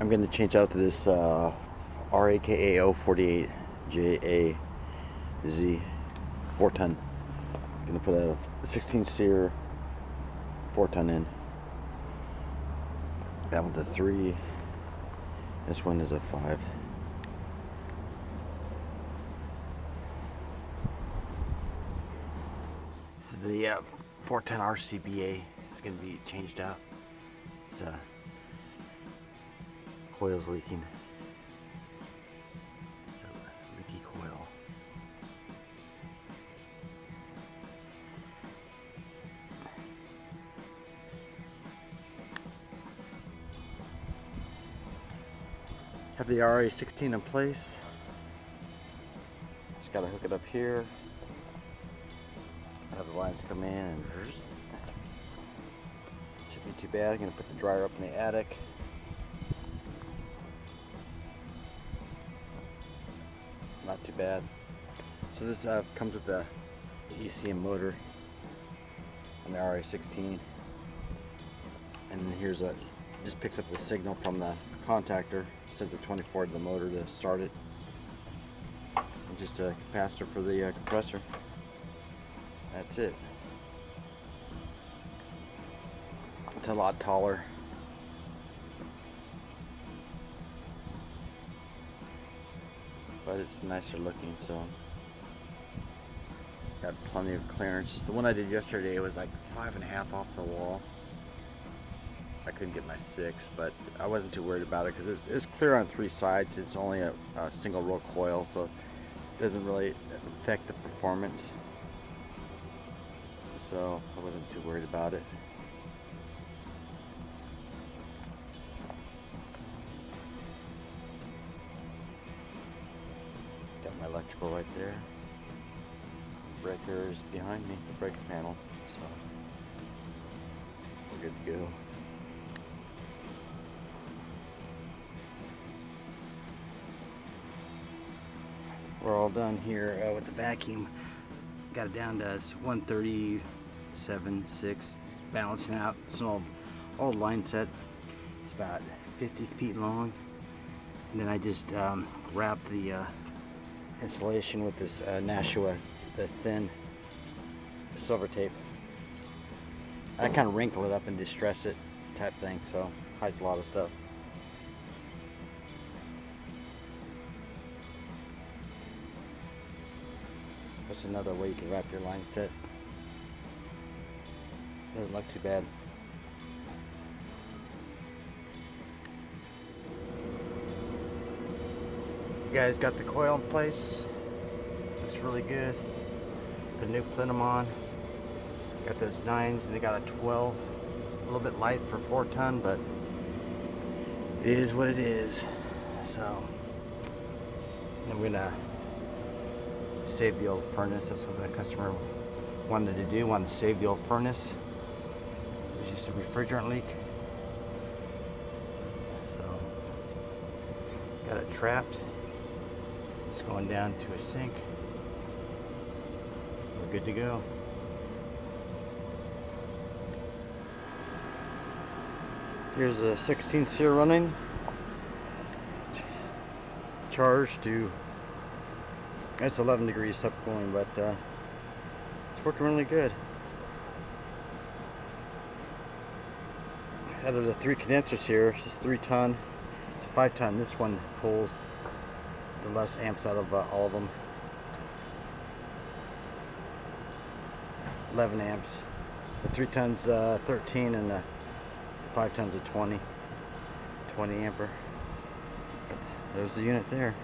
I'm going to change out to this RAKAO 48JAZ 4-ton. I'm going to put a 16 seer 4-ton in. That one's a 3. This one is a 5. This is the 410 RCBA. It's going to be changed out. It's coil's leaking. It's a leaky coil. Have the RA16 in place. Just got to hook it up here. Have the lines come in and shouldn't be too bad. I'm going to put the dryer up in the attic. Not too bad. So this comes with the ECM motor on the RA16, and then here's just picks up the signal from the contactor, sends a 24 to the motor to start it, and just a capacitor for the compressor. That's it. It's a lot taller. But it's nicer looking, so got plenty of clearance. The one I did yesterday was like 5.5 off the wall. I couldn't get my 6, but I wasn't too worried about it because it's clear on 3 sides. It's only a single row coil, so it doesn't really affect the performance. So I wasn't too worried about it. Got my electrical right there. The breaker is behind me, the breaker panel, so we're good to go. We're all done here with the vacuum. Got it down to 137.6, balancing out. It's an old line set. It's about 50 feet long. And then I just wrapped the insulation with this Nashua, the thin silver tape. I kind of wrinkle it up and distress it type thing, so hides a lot of stuff. That's another way you can wrap your line set. Doesn't look too bad. You guys got the coil in place. Looks really good. Put a new plenum on. Got those 9s and they got a 12. A little bit light for 4-ton, but it is what it is. So I'm gonna save the old furnace. That's what the customer wanted to do. Wanted to save the old furnace. It was just a refrigerant leak. So got it trapped. It's going down to a sink. We're good to go. Here's a 16 seer running. Charged to, it's 11 degrees subcooling, but it's working really good. Out of the 3 condensers here, it's just 3-ton. It's a 5-ton. This one pulls the less amps out of all of them. 11 amps. The 3-ton's 13 and the 5-ton's a 20 ampere. There's the unit there.